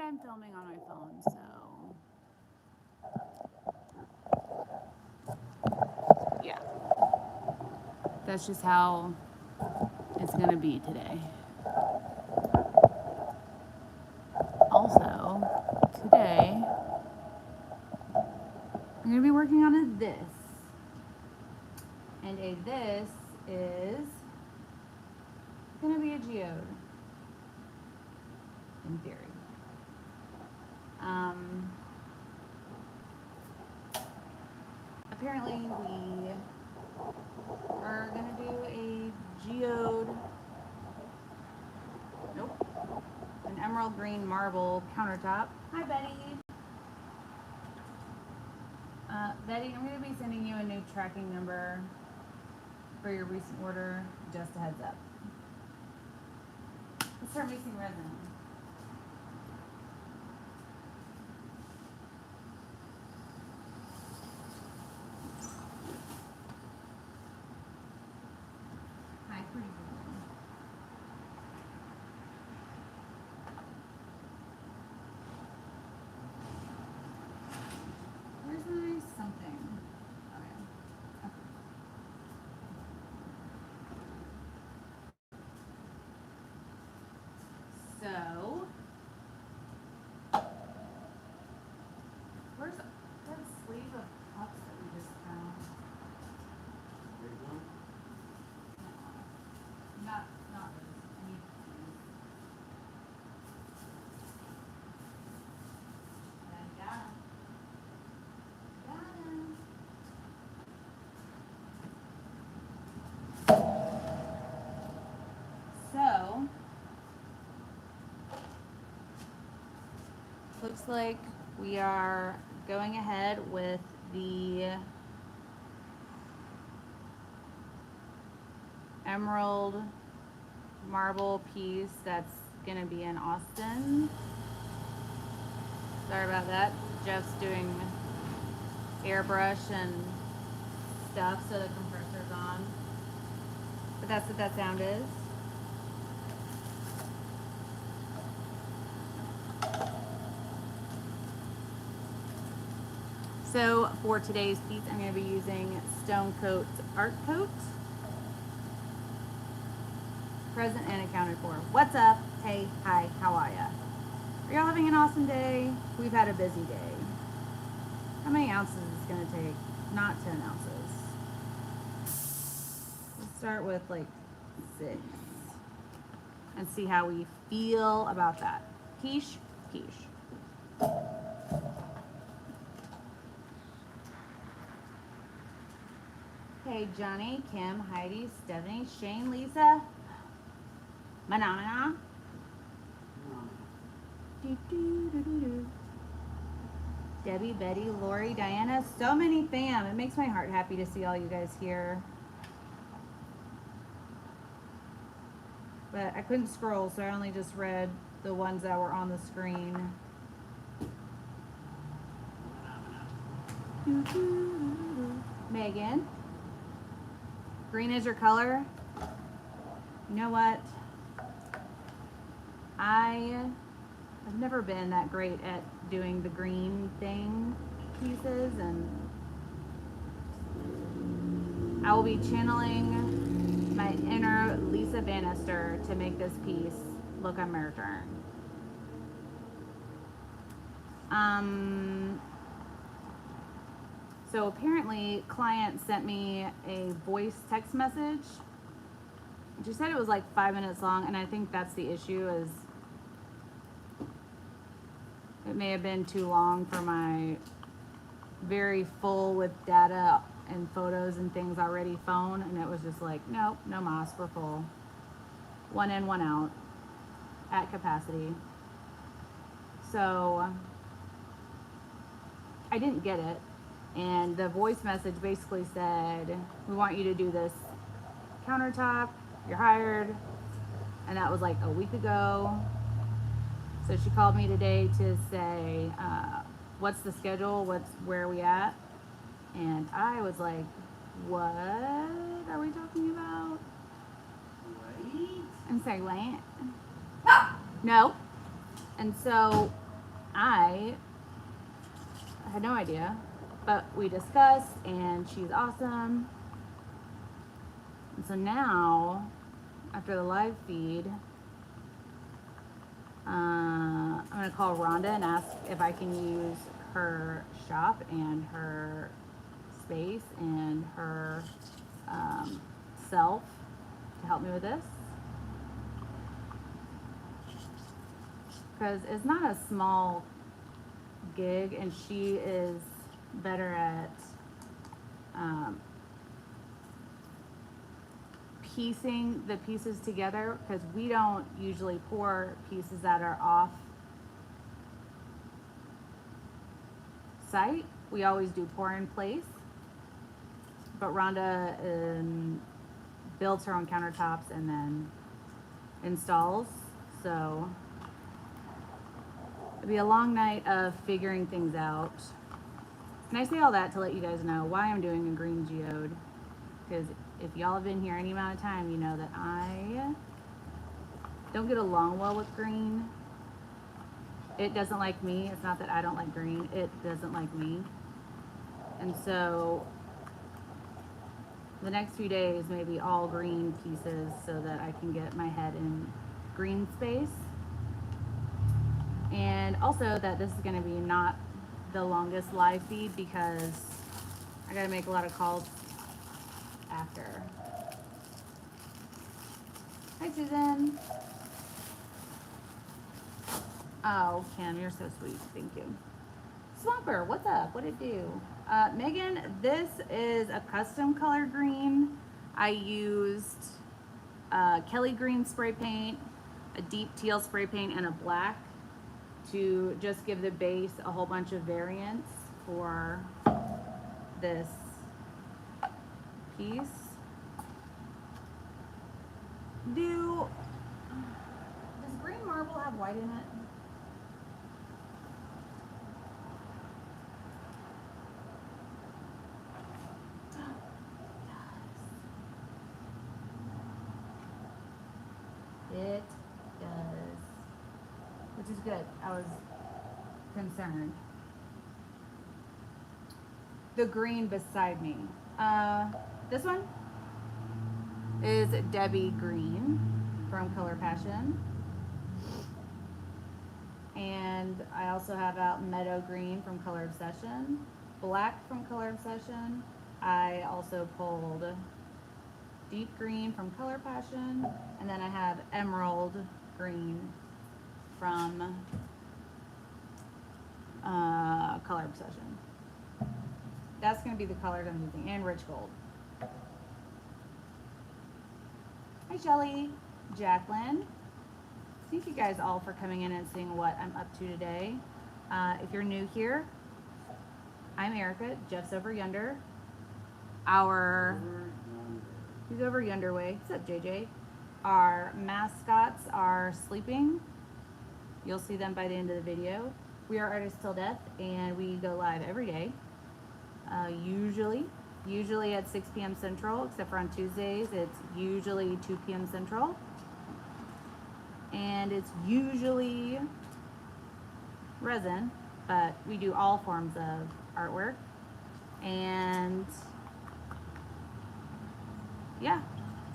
I'm filming on my phone, so yeah. That's just how it's gonna be today. Also, today I'm gonna be working on a this. And a this is gonna be a geode. In theory. Apparently we are gonna do a geode, nope, an emerald green marble countertop. Hi Betty. Betty, I'm gonna be sending you a new tracking number for your recent order, just a heads up. Let's start mixing resin. Hi, pretty girl. Where's my something? Okay. So, where's that sleeve of cups that we just found? Not those. I need these. I got 'em. Got 'em. So, looks like we are going ahead with the emerald marble piece that's gonna be in Austin. Sorry about that. Jeff's doing airbrush and stuff, so the compressor's on. But that's what that sound is. So for today's piece, I'm going to be using STONECOAT Art Coat. Present and accounted for. What's up? Hey, hi, how are ya? Are y'all having an awesome day? We've had a busy day. How many ounces is it going to take? Not 10 ounces. Let's start with like 6 and see how we feel about that. Quiche, quiche. Hey, Johnny, Kim, Heidi, Stephanie, Shane, Lisa, Manana. Debbie, Betty, Lori, Diana, so many fam. It makes my heart happy to see all you guys here. But I couldn't scroll, so I only just read the ones that were on the screen. Megan, green is your color? You know what? I've never been that great at doing the green thing pieces, and I will be channeling my inner Lisa Bannister to make this piece look American. So apparently client sent me a voice text message. She said it was like 5 minutes long, and I think that's the issue, is it may have been too long for my very full with data and photos and things already phone, and it was just like, nope, no mas, we're full. 1 in, 1 out at capacity. So I didn't get it, and the voice message basically said, we want you to do this countertop, you're hired, and that was like a week ago. So she called me today to say, what's the schedule, where are we at? And I was like, what are we talking about? Right. And say, what? No. And so I had no idea, but we discussed and she's awesome. And so now, after the live feed, I'm gonna call Rhonda and ask if I can use her shop and her space and her self to help me with this. Because it's not a small gig and she is better at piecing the pieces together, because we don't usually pour pieces that are off site. We always do pour in place. But Rhonda builds her own countertops and then installs. So it'll be a long night of figuring things out. And I say all that to let you guys know why I'm doing a green geode. Because if y'all have been here any amount of time, you know that I don't get along well with green. It doesn't like me. It's not that I don't like green. It doesn't like me. And so the next few days, maybe all green pieces so that I can get my head in green space. And also that this is going to be not the longest live feed because I got to make a lot of calls after. Hi, Susan. Oh, Kim, you're so sweet. Thank you. Swamper, what's up? What it do? Megan, this is a custom color green. I used Kelly green spray paint, a deep teal spray paint, and a black to just give the base a whole bunch of variants for this piece. Does green marble have white in it? It does, which is good. I was concerned. The green beside me. This one is Debbie Green from Color Passion. And I also have out Meadow Green from Color Obsession, Black from Color Obsession. I also pulled Deep Green from Color Passion, and then I have Emerald Green from Color Obsession. That's going to be the colors I'm using, and Rich Gold. Hi, Shelly, Jacqueline. Thank you guys all for coming in and seeing what I'm up to today. If you're new here, I'm Erica. Jeff's over yonder. He's over yonder way. What's up, JJ? Our mascots are sleeping. You'll see them by the end of the video. We are Artists Till Death, and we go live every day. Usually at 6 p.m. Central, except for on Tuesdays, it's usually 2 p.m. Central. And it's usually resin, but we do all forms of artwork. And yeah,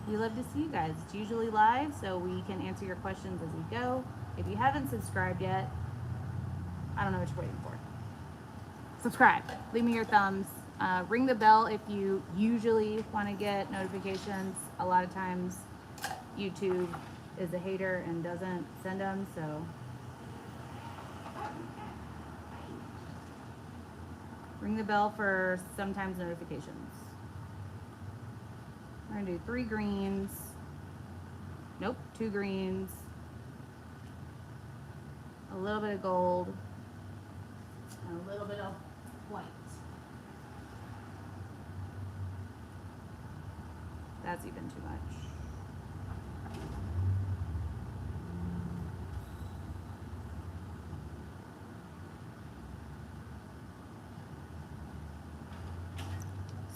we love to see you guys. It's usually live, so we can answer your questions as we go. If you haven't subscribed yet, I don't know what you're waiting for. Subscribe, leave me your thumbs, ring the bell if you usually want to get notifications. A lot of times YouTube is a hater and doesn't send them, so ring the bell for sometimes notifications. We're gonna do 3 greens. Nope, 2 greens. A little bit of gold. And a little bit of white. That's even too much.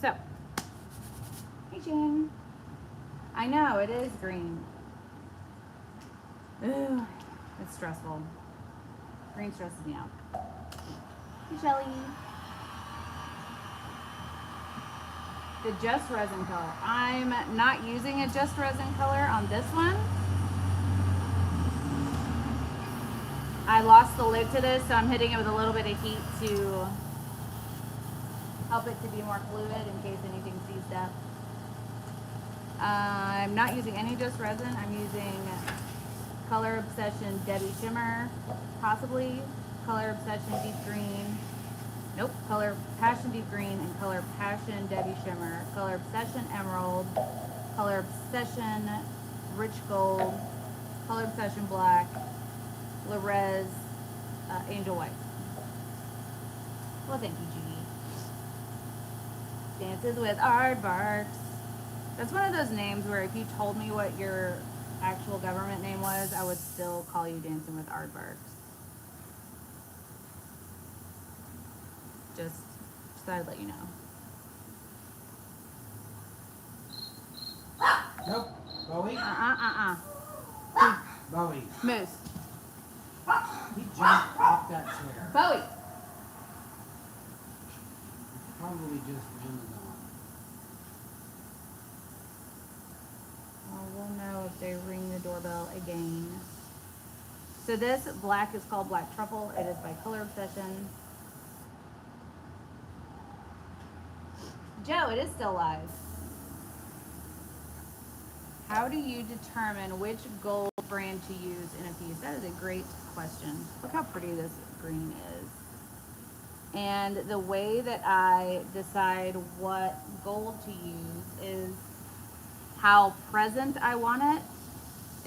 So, hey Jen. I know, it is green. Ooh, it's stressful. Green stresses me out. Hey, Shelly. The Just Resin color. I'm not using a Just Resin color on this one. I lost the lid to this, so I'm hitting it with a little bit of heat to help it to be more fluid in case anything seized up. I'm not using any Just Resin. I'm using Color Obsession Debbie Shimmer, possibly Color Obsession Deep Green. Nope, Color Passion Deep Green and Color Passion Debbie Shimmer, Color Obsession Emerald, Color Obsession Rich Gold, Color Obsession Black, Res Angel White. Well, thank you, Judy. Dances with Aardvarks. That's one of those names where if you told me what your actual government name was, I would still call you Dancing with Aardvarks. Just thought I'd let you know. Nope. Bowie? Bowie. Moose. He jumped off that chair. Bowie. Probably just landed on. Well, we'll know if they ring the doorbell again. So this black is called Black Truffle. It is by Color Obsession. Joe, it is still live. How do you determine which gold brand to use in a piece? That is a great question. Look how pretty this green is. And the way that I decide what gold to use is how present I want it.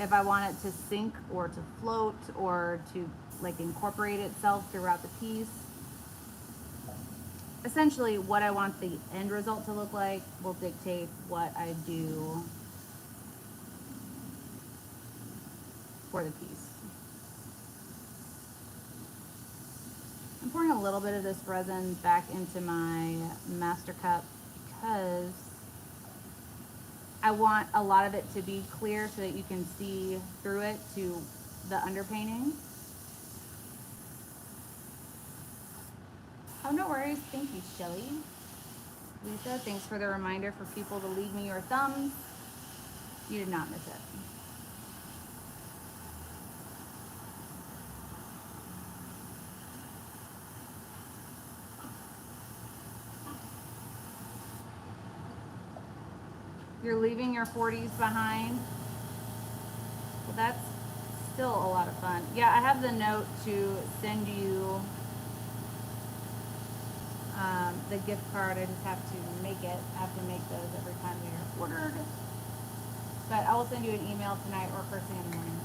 If I want it to sink or to float or to like incorporate itself throughout the piece. Essentially, what I want the end result to look like will dictate what I do for the piece. I'm pouring a little bit of this resin back into my master cup because I want a lot of it to be clear so that you can see through it to the underpainting. Oh, no worries. Thank you, Shelly. Lisa, thanks for the reminder for people to leave me your thumbs. You did not miss it. You're leaving your 40s behind. Well, that's still a lot of fun. Yeah, I have the note to send you the gift card. I just have to make it. I have to make those every time they're ordered. But I will send you an email tonight or first thing in the morning.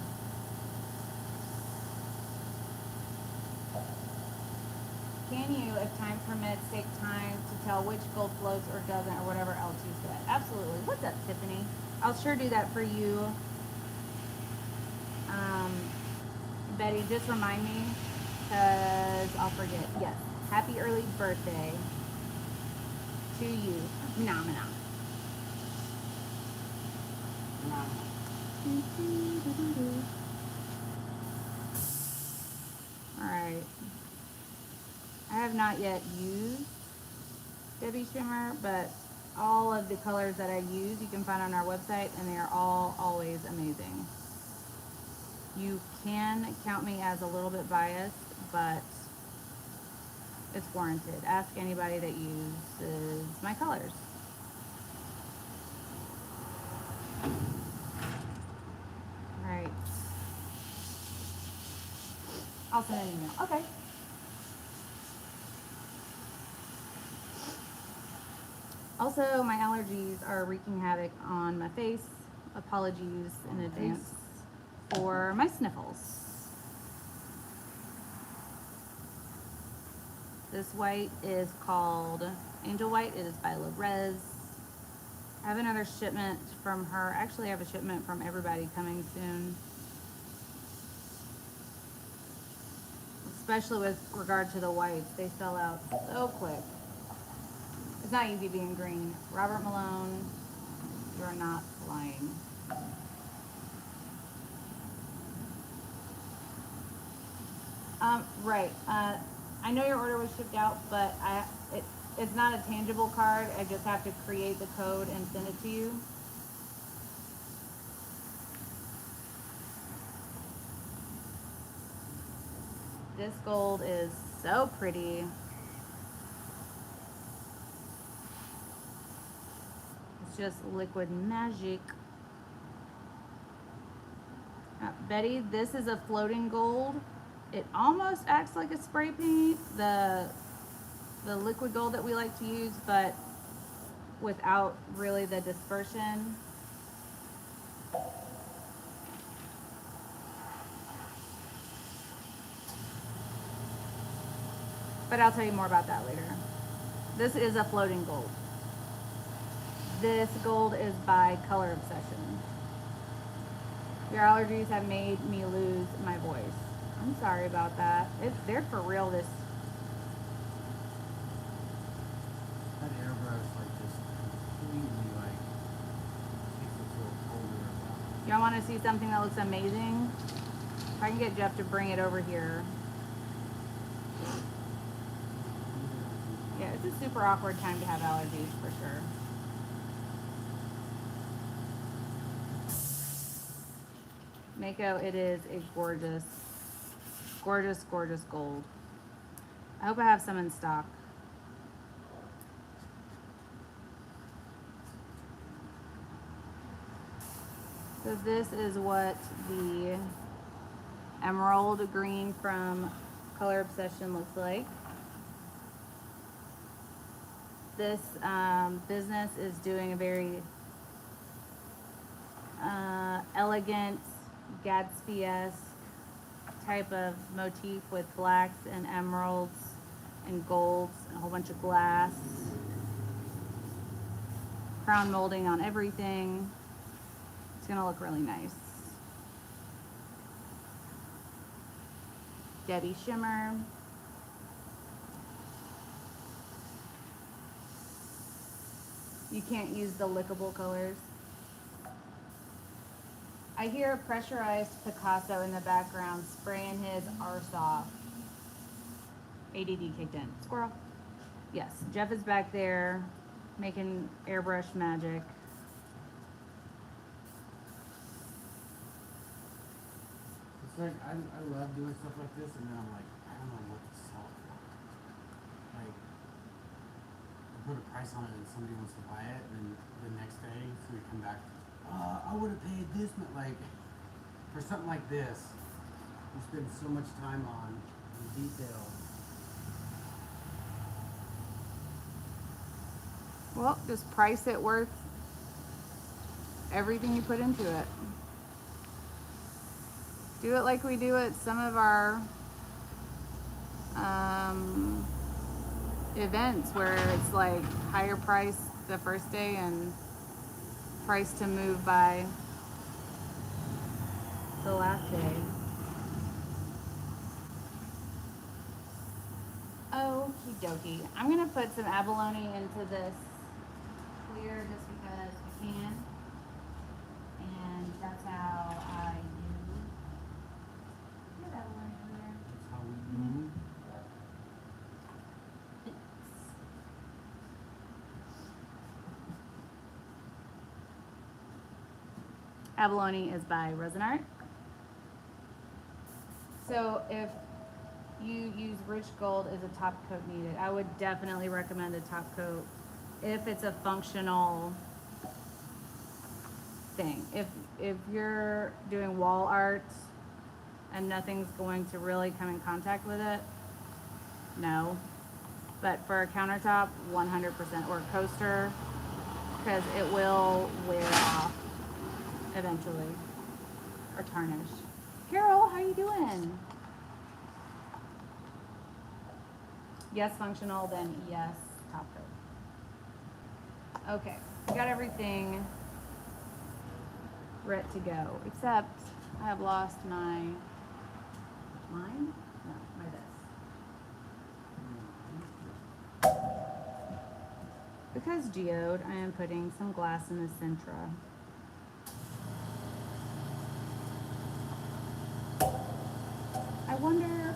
Can you, if time permits, take time to tell which gold floats or doesn't or whatever else you said? Absolutely. What's up, Tiffany? I'll sure do that for you. Betty, just remind me because I'll forget. Yes. Happy early birthday to you. Nah. Alright. I have not yet used Debbie Shimmer, but all of the colors that I use you can find on our website, and they are all always amazing. You can count me as a little bit biased, but it's warranted. Ask anybody that uses my colors. Alright. I'll send an email. Okay. Also, my allergies are wreaking havoc on my face. Apologies in advance for my sniffles. This white is called Angel White. It is by Res. I have another shipment from her. Actually, I have a shipment from everybody coming soon. Especially with regard to the whites. They sell out so quick. It's not easy being green. Robert Malone, you're not lying. Right. I know your order was shipped out, but it's not a tangible card. I just have to create the code and send it to you. This gold is so pretty. It's just liquid magic. Betty, this is a floating gold. It almost acts like a spray paint, the liquid gold that we like to use, but without really the dispersion. But I'll tell you more about that later. This is a floating gold. This gold is by Color Obsession. Your allergies have made me lose my voice. I'm sorry about that. They're for real. This. That airbrush like just completely like makes it feel colder. Y'all want to see something that looks amazing? If I can get Jeff to bring it over here. Yeah, it's a super awkward time to have allergies for sure. Mako, it is a gorgeous, gorgeous, gorgeous gold. I hope I have some in stock. So this is what the emerald green from Color Obsession looks like. This business is doing a very elegant Gatsby-esque type of motif with blacks and emeralds and golds and a whole bunch of glass. Crown molding on everything. It's gonna look really nice. Debbie shimmer. You can't use the lickable colors. I hear a pressurized Picasso in the background spraying his arse off. ADD kicked in. Squirrel. Yes, Jeff is back there making airbrush magic. It's like I love doing stuff like this, and then I'm like, I don't know what to sell it for. Like, I put a price on it, and somebody wants to buy it, and then the next day, so we come back. I would have paid this, but like, for something like this, you spend so much time on the detail. Well, just price it worth everything you put into it. Do it like we do at some of our events where it's like higher price the first day and price to move by the last day. Okie dokie. I'm gonna put some abalone into this clear just because I can. And that's how I do. You have abalone over there. That's how we move. Abalone is by Resin. So if you use rich gold as a top coat needed, I would definitely recommend a top coat if it's a functional thing. If you're doing wall art and nothing's going to really come in contact with it, no. But for a countertop, 100%, or a coaster, because it will wear off eventually, or tarnish. Carol, how you doing? Yes, functional, then yes, top coat. Okay, we got everything ready to go, except I have lost my line? No, my this. Because geode, I am putting some glass in the centra. I wonder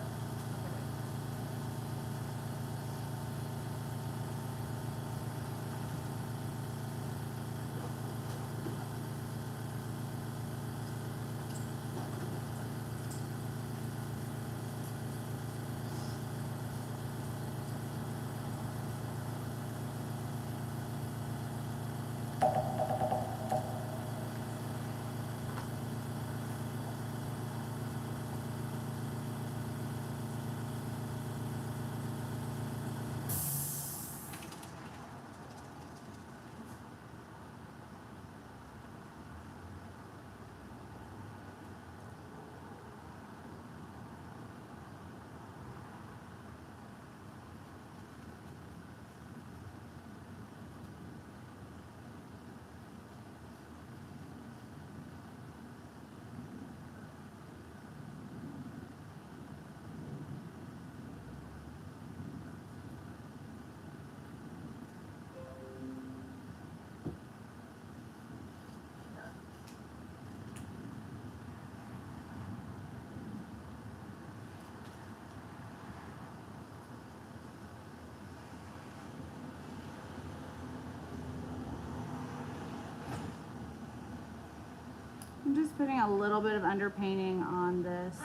I'm just putting a little bit of underpainting on this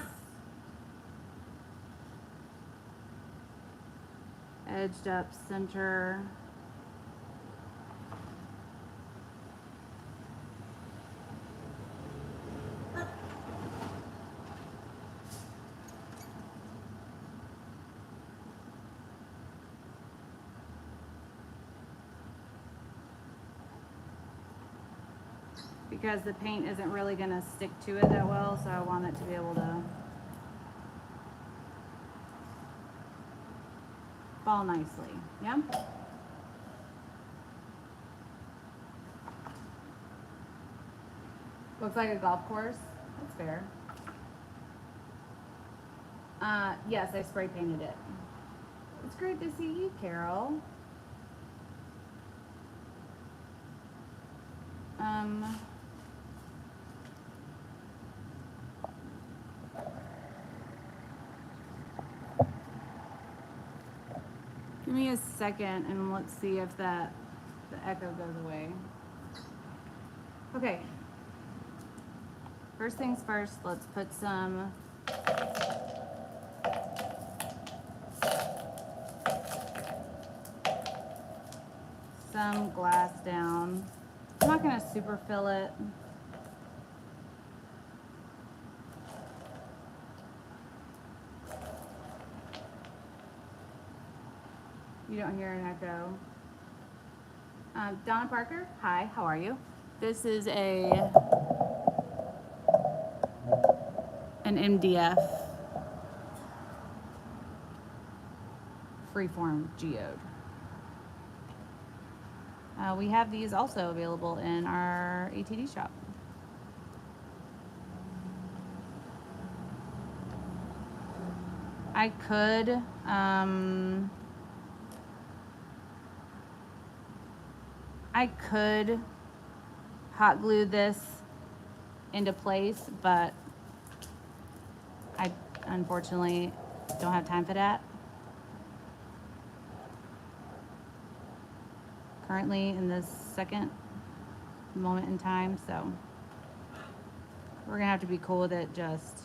edged up center. Because the paint isn't really going to stick to it that well, so I want it to be able to fall nicely. Yeah? Looks like a golf course. That's fair. Yes, I spray painted it. It's great to see you, Carol. Give me a second and let's see if the echo goes away. Okay. First things first, let's put some glass down. I'm not gonna super fill it. You don't hear an echo. Donna Parker, hi, how are you? This is an MDF freeform geode. We have these also available in our ATD shop. I could hot glue this into place, but I unfortunately don't have time for that currently in this second moment in time, so we're gonna have to be cool with it just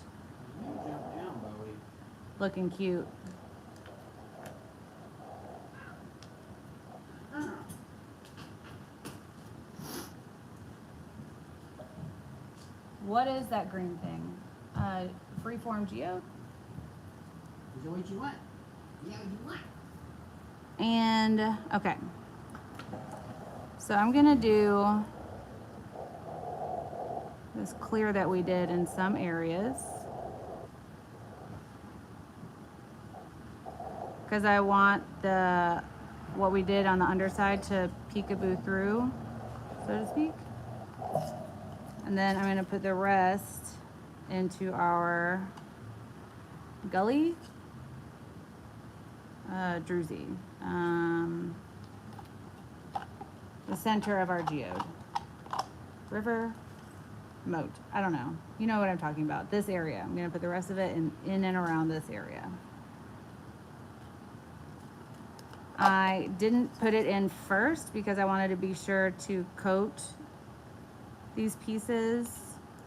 looking cute. What is that green thing? Freeform geode? Is that what you want? Yeah, what you want. And, okay. So I'm gonna do this clear that we did in some areas, because I want what we did on the underside to peekaboo through, so to speak. And then I'm gonna put the rest into our gully, druzy, the center of our geode, river, moat. I don't know. You know what I'm talking about. This area. I'm gonna put the rest of it in and around this area. I didn't put it in first because I wanted to be sure to coat these pieces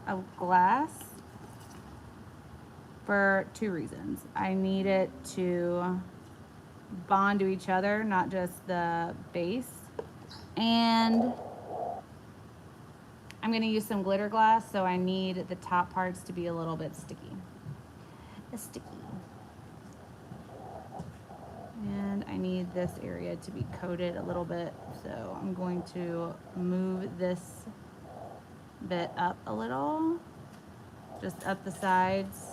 of glass for two reasons. I need it to bond to each other, not just the base. And I'm gonna use some glitter glass, so I need the top parts to be a little bit sticky. And I need this area to be coated a little bit, so I'm going to move this bit up a little, just up the sides.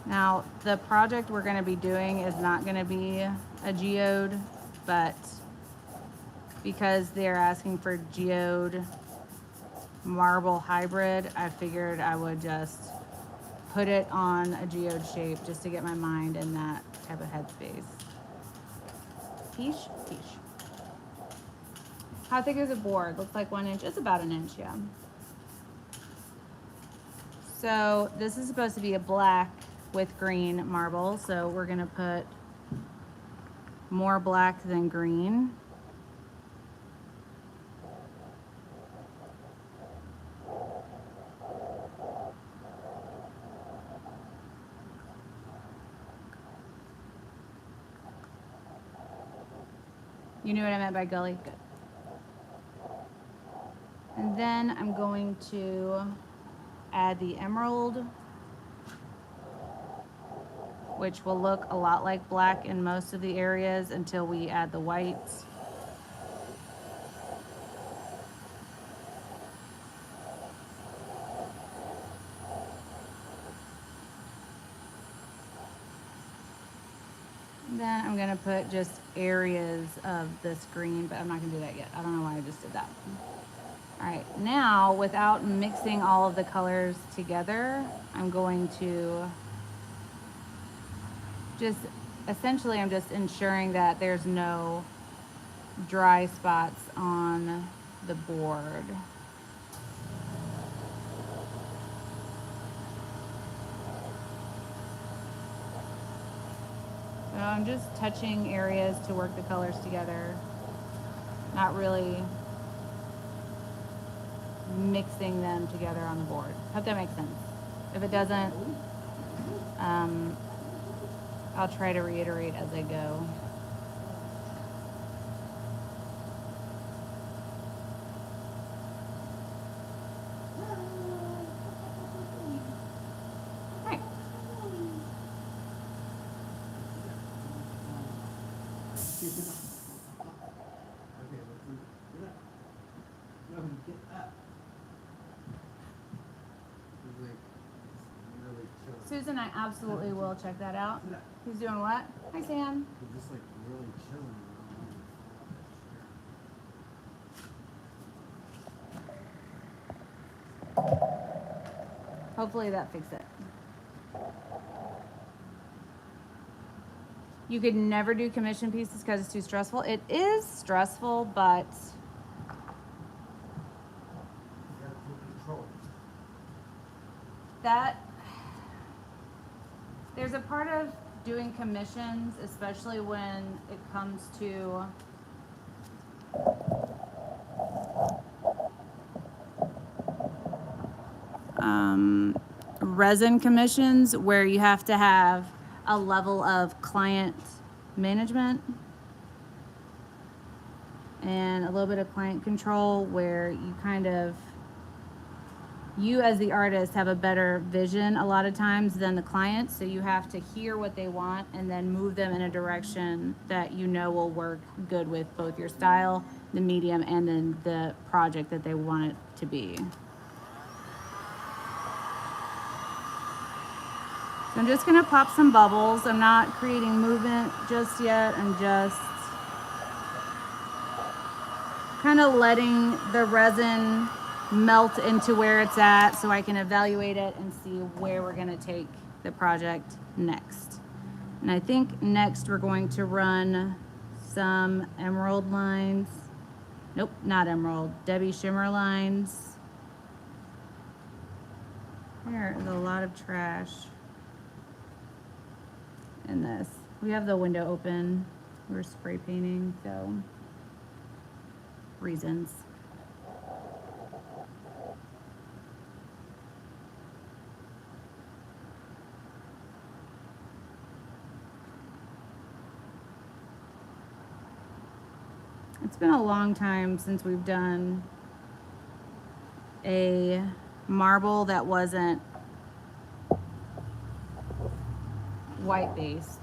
Now, the project we're going to be doing is not going to be a geode, but because they're asking for geode marble hybrid, I figured I would just put it on a geode shape just to get my mind in that type of headspace. Peach. How thick is a board? Looks like 1 inch. It's about an inch, yeah. So this is supposed to be a black with green marble, so we're gonna put more black than green. You knew what I meant by gully? Good. And then I'm going to add the emerald, which will look a lot like black in most of the areas until we add the whites. Then I'm gonna put just areas of this green, but I'm not gonna do that yet. I don't know why I just did that. All right, now without mixing all of the colors together, I'm going to essentially I'm just ensuring that there's no dry spots on the board. So I'm just touching areas to work the colors together, not really mixing them together on the board. Hope that makes sense. If it doesn't, I'll try to reiterate as I go. Right. Susan, I absolutely will check that out. He's doing what? Hi, Sam. He's just like really chilling. Hopefully that fixed it. You could never do commission pieces because it's too stressful. It is stressful, but there's a part of doing commissions, especially when it comes to resin commissions, where you have to have a level of client management and a little bit of client control, where you as the artist have a better vision a lot of times than the client, so you have to hear what they want and then move them in a direction that you know will work good with both your style, the medium, and then the project that they want it to be. So I'm just gonna pop some bubbles. I'm not creating movement just yet. I'm just kind of letting the resin melt into where it's at so I can evaluate it and see where we're gonna take the project next. And I think next we're going to run some emerald lines. Nope, not emerald, Debbie shimmer lines. There is a lot of trash in this. We have the window open. We're spray painting, so reasons. It's been a long time since we've done a marble that wasn't white based.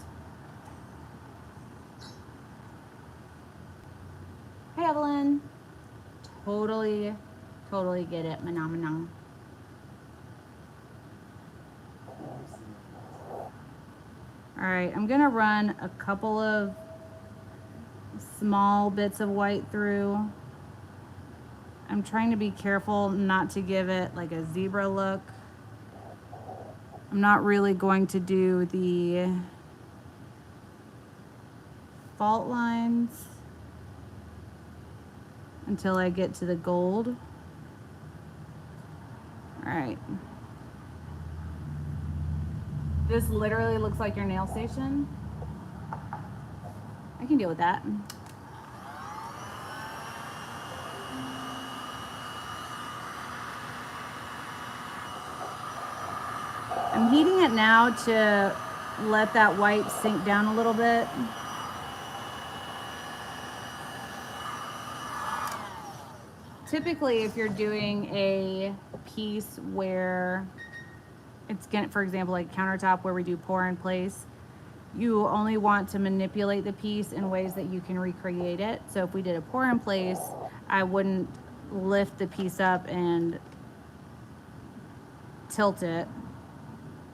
Hey Evelyn. Totally get it, Manon. Alright, I'm gonna run a couple of small bits of white through. I'm trying to be careful not to give it like a zebra look. I'm not really going to do the fault lines until I get to the gold. All right. This literally looks like your nail station. I can deal with that. I'm heating it now to let that white sink down a little bit. typically if you're doing a piece where it's gonna, for example, like countertop where we do pour in place, you only want to manipulate the piece in ways that you can recreate it. So if we did a pour in place, I wouldn't lift the piece up and tilt it.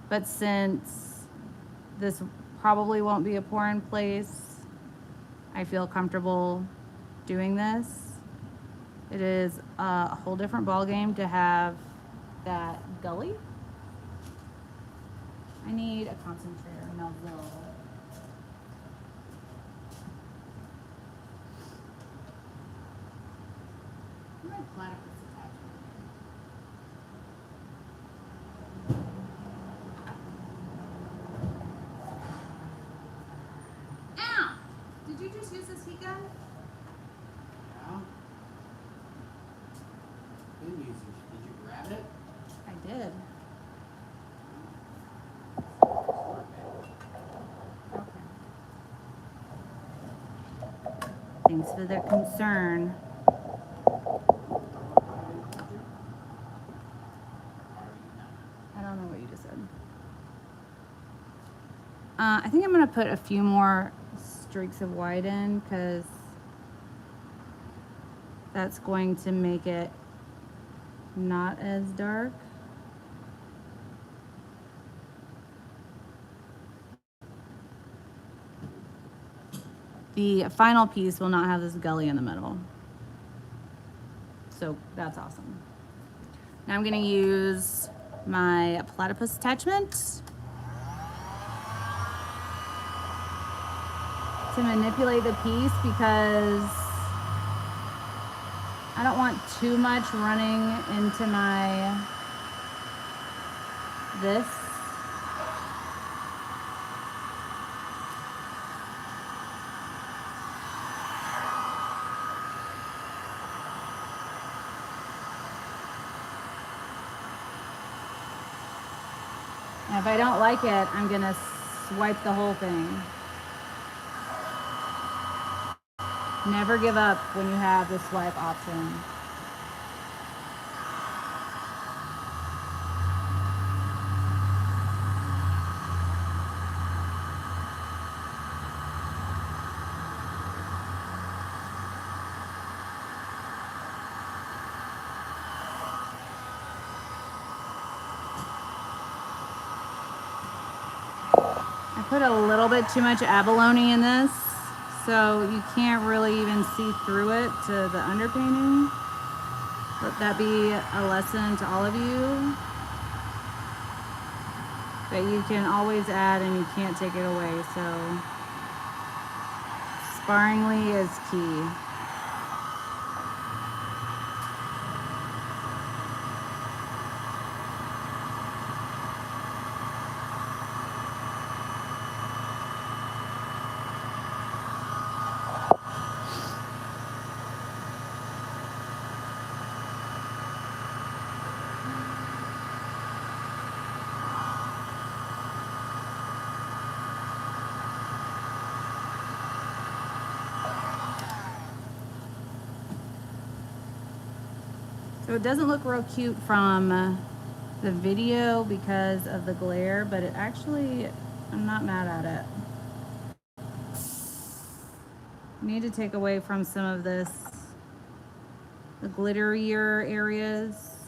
But since this probably won't be a pour in place, I feel comfortable doing this. It is a whole different ball game to have that gully. I need a concentrator, nozzle. My platypus attachment. Ow! Did you just use this heat gun? Yeah. Been using it. Did you grab it? I did. Okay. Thanks for their concern. I don't know what you just said. I think I'm gonna put a few more streaks of white in because that's going to make it not as dark. The final piece will not have this gully in the middle. So that's awesome. Now I'm gonna use my platypus attachment to manipulate the piece because I don't want too much running into this. And if I don't like it, I'm gonna swipe the whole thing. Never give up when you have the swipe option. I put a little bit too much abalone in this, so you can't really even see through it to the underpainting. Let that be a lesson to all of you. But you can always add and you can't take it away, so sparingly is key. So it doesn't look real cute from the video because of the glare, but it actually, I'm not mad at it. Need to take away from some of this, the glitterier areas,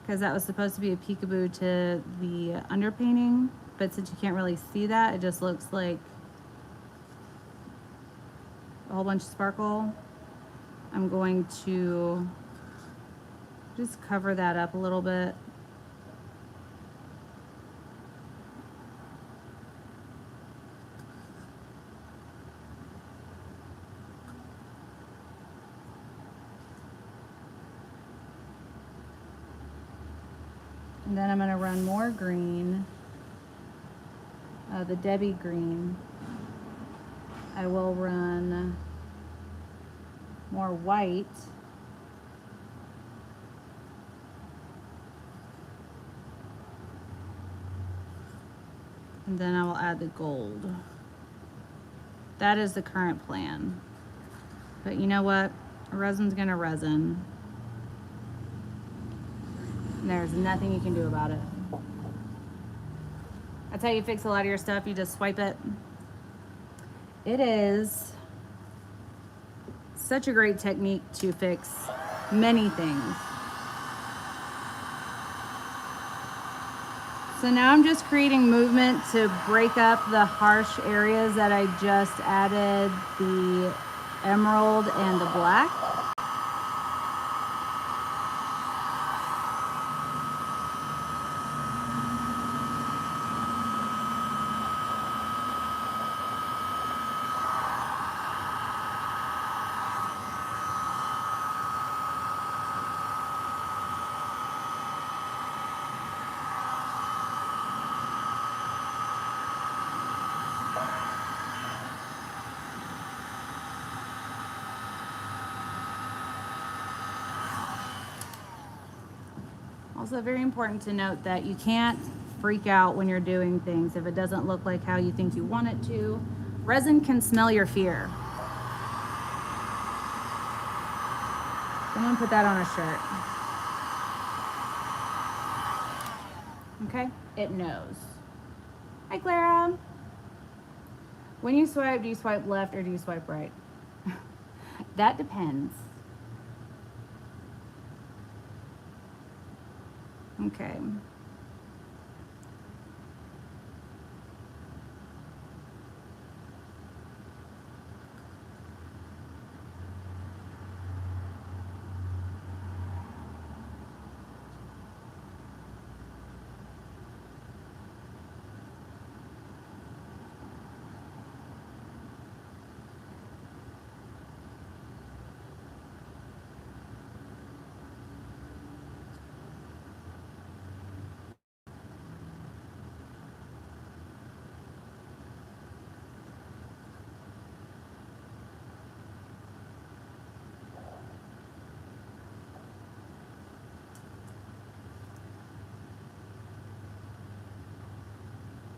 because that was supposed to be a peekaboo to the underpainting, but since you can't really see that, it just looks like a whole bunch of sparkle. I'm going to just cover that up a little bit. And then I'm going to run more green, the Debbie green. I will run more white. And then I will add the gold. That is the current plan. But you know what? Resin's gonna resin. There's nothing you can do about it. That's how you fix a lot of your stuff. You just swipe it. It is such a great technique to fix many things. So now I'm just creating movement to break up the harsh areas that I just added the emerald and the black. Also very important to note that you can't freak out when you're doing things if it doesn't look like how you think you want it to. Resin can smell your fear. Someone put that on a shirt. Okay, it knows. Hi, Clara. When you swipe, do you swipe left or do you swipe right? That depends. Okay.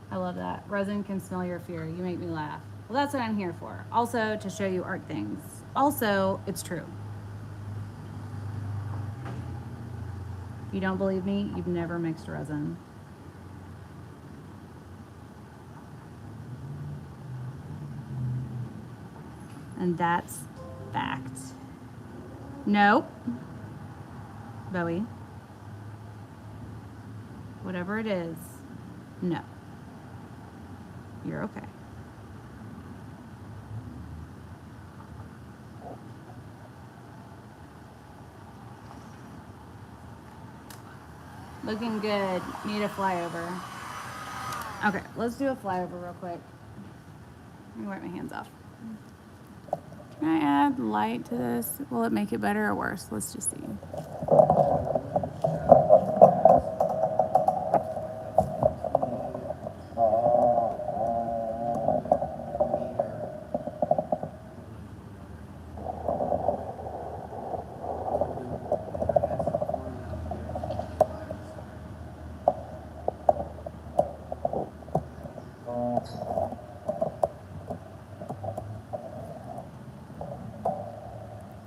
I love that. Resin can smell your fear. You make me laugh. Well, that's what I'm here for. Also, to show you art things. Also, it's true. If you don't believe me, you've never mixed resin. And that's fact. Nope. Bowie. Whatever it is, no. You're okay. Looking good. Need a flyover. Okay, let's do a flyover real quick. Let me wipe my hands off. Can I add light to this? Will it make it better or worse? Let's just see.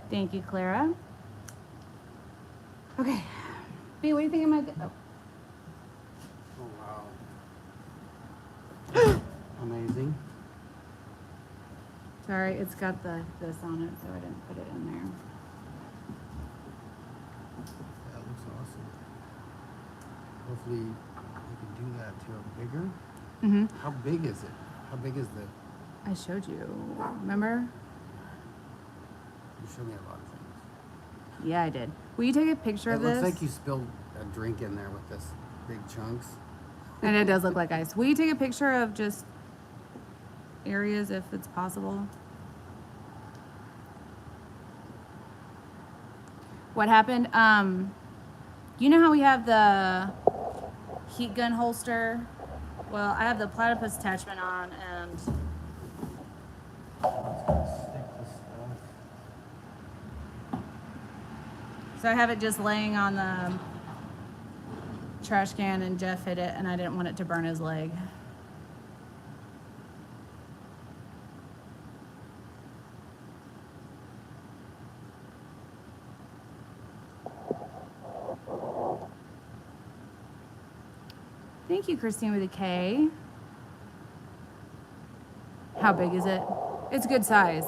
Thank you, Clara. Okay. B, what do you think I might do? Oh, wow. Amazing. Sorry, it's got this on it, so I didn't put it in there. That looks awesome. Hopefully you can do that to a bigger. Mm-hmm. How big is it? How big is the... I showed you. Remember? You showed me a lot of things. Yeah, I did. Will you take a picture of this? It looks like you spilled a drink in there with this big chunks. And it does look like ice. Will you take a picture of just areas if it's possible? What happened? You know how we have the heat gun holster? Well, I have the platypus attachment on and so I have it just laying on the trash can and Jeff hit it and I didn't want it to burn his leg. Thank you, Christine with a K. How big is it? It's good size.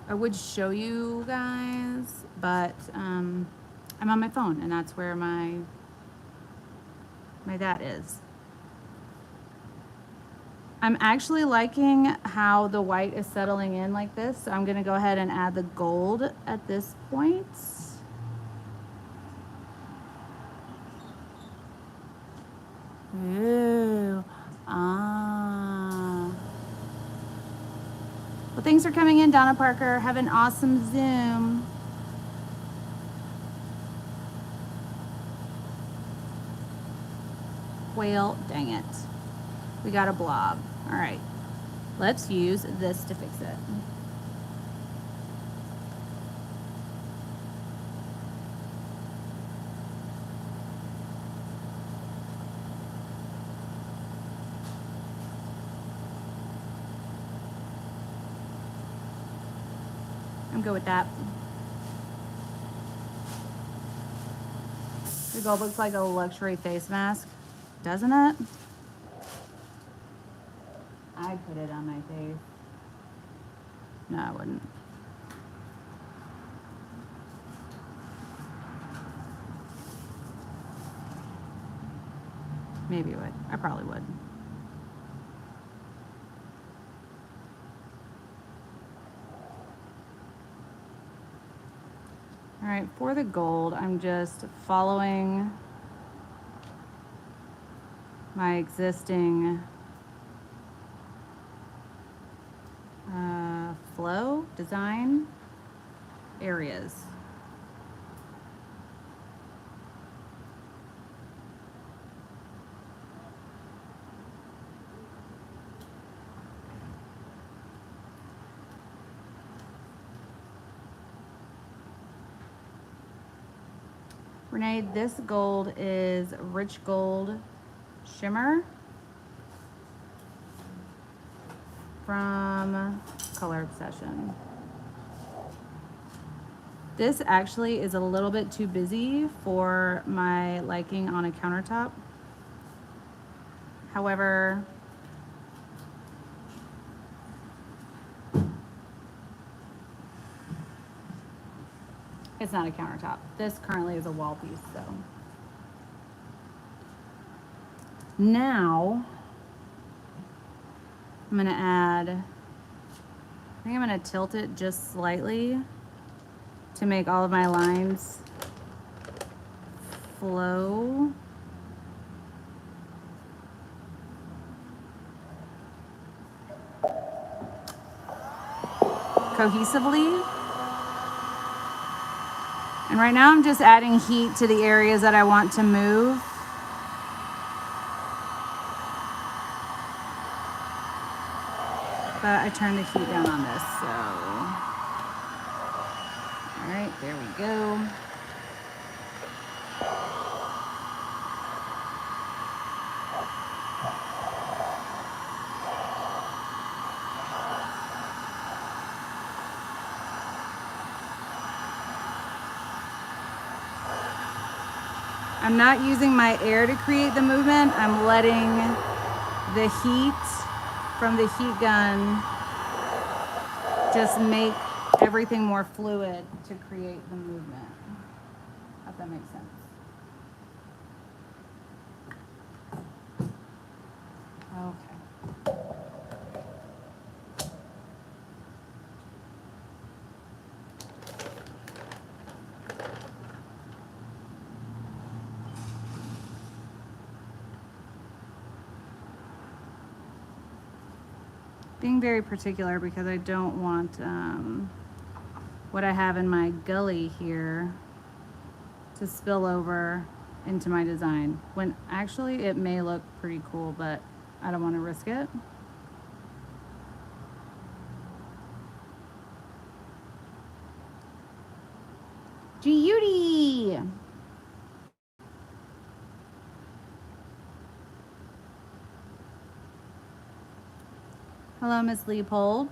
I would show you guys, but I'm on my phone, and that's where my that is. I'm actually liking how the white is settling in like this, so I'm gonna go ahead and add the gold at this point. Ooh, ah. Well, thanks for coming in, Donna Parker. Have an awesome Zoom. Well, dang it. We got a blob. All right, let's use this to fix it. I'm good with that. The gold looks like a luxury face mask, doesn't it? I'd put it on my face. No, I wouldn't. Maybe I would. I probably would. All right, for the gold, I'm just following my existing flow design areas. Renee, this gold is Rich Gold Shimmer from Color Obsession. This actually is a little bit too busy for my liking on a countertop. However, it's not a countertop. This currently is a wall piece, so. Now, I'm gonna add, I think I'm gonna tilt it just slightly to make all of my lines flow. Cohesively. And right now I'm just adding heat to the areas that I want to move. But I turned the heat down on this, so. All right, there we go. I'm not using my air to create the movement. I'm letting the heat from the heat gun just make everything more fluid to create the movement. If that makes sense. Okay. Being very particular because I don't want what I have in my gully here to spill over into my design. When actually it may look pretty cool, but I don't want to risk it. Geode! Hello, Miss Leopold.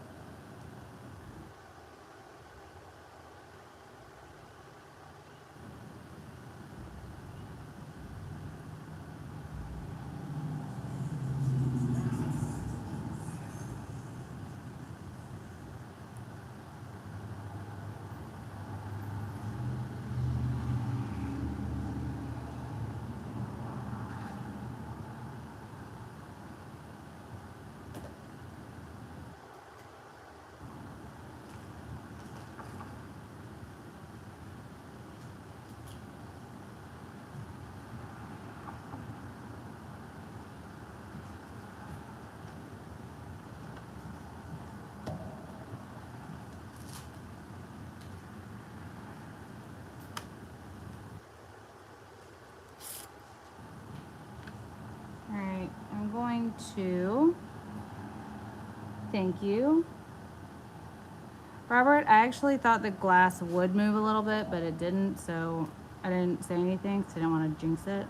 2. Thank you. Robert, I actually thought the glass would move a little bit, but it didn't, so I didn't say anything because I didn't want to jinx it.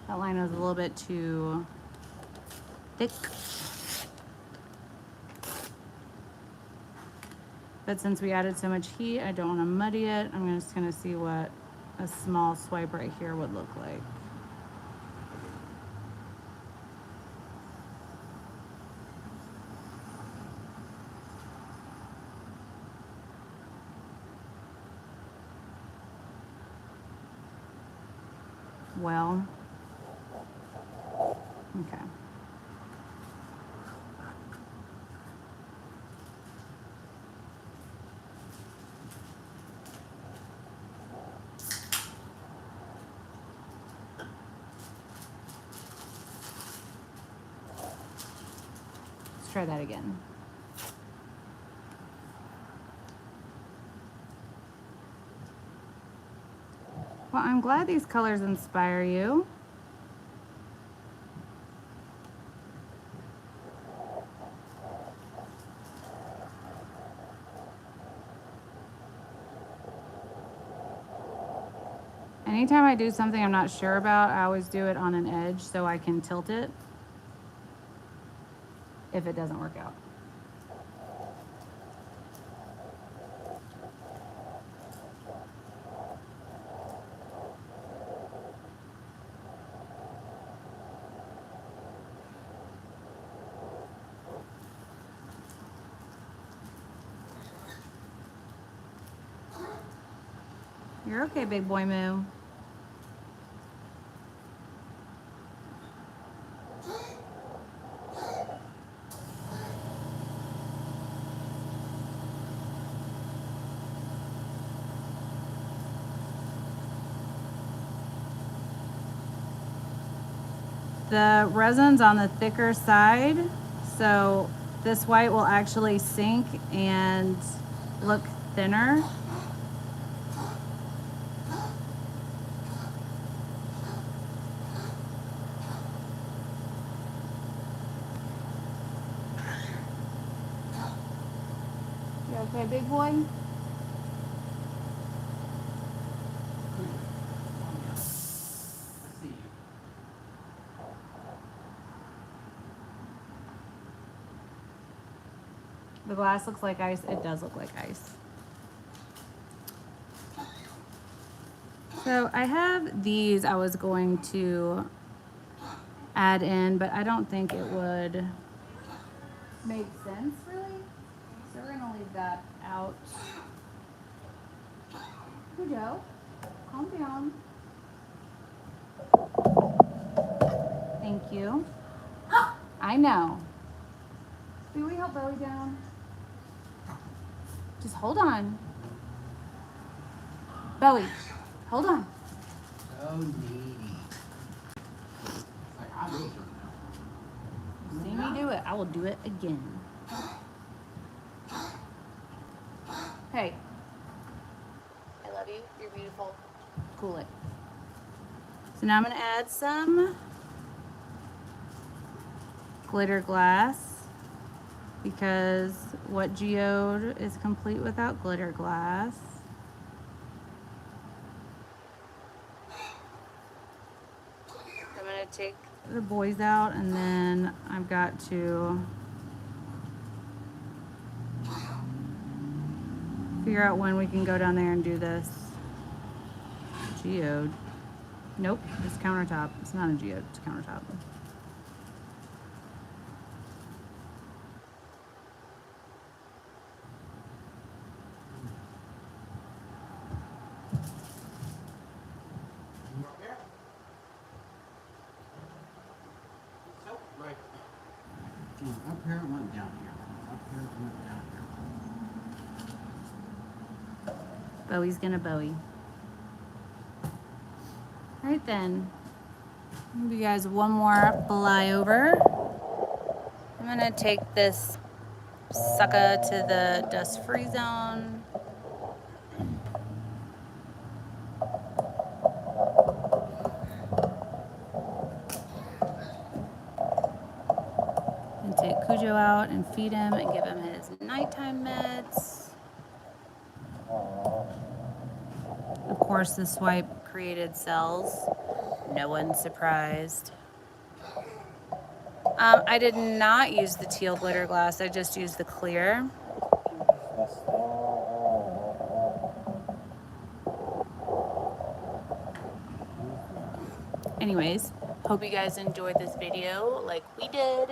That line was a little bit too thick. But since we added so much heat, I don't want to muddy it. I'm just going to see what a small swipe right here would look like. Well, okay. Let's try that again. Well, I'm glad these colors inspire you. Anytime I do something I'm not sure about, I always do it on an edge so I can tilt it if it doesn't work out. You're okay, big boy Moo. The resin's on the thicker side, so this white will actually sink and look thinner. You okay, big boy? The glass looks like ice. It does look like ice. So I have these I was going to add in, but I don't think it would make sense really. So we're gonna leave that out. Cujo, calm down. Thank you. I know. Do we help Bowie down? Just hold on. Bowie, hold on. So needy. It's like, I'll do it now. See me do it, I will do it again. Hey. I love you, you're beautiful. Cool it. So now I'm gonna add some glitter glass because what geode is complete without glitter glass? I'm gonna take the boys out and then I've got to figure out when we can go down there and do this geode. Nope, it's countertop. It's not a geode, it's countertop. Up here it went down here. Up here it went down here. Bowie's gonna Bowie. Alright then. I'll give you guys one more flyover. I'm gonna take this sucker to the dust free zone. And take Cujo out and feed him and give him his nighttime meds. Of course, the swipe created cells. No one's surprised. I did not use the teal glitter glass. I just used the clear. Anyways, hope you guys enjoyed this video like we did.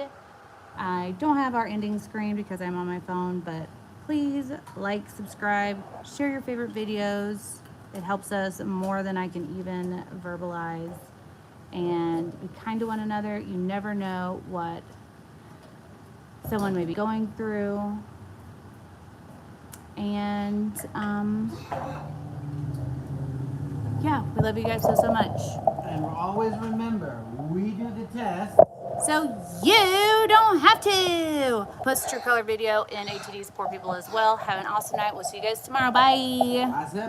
I don't have our ending screen because I'm on my phone, but please like, subscribe, share your favorite videos. It helps us more than I can even verbalize. And be kind to one another. You never know what someone may be going through. And yeah, we love you guys so much. And always remember, we do the test, so you don't have to. Post a true color video in ATD's Poor People as well. Have an awesome night. We'll see you guys tomorrow. Bye. I said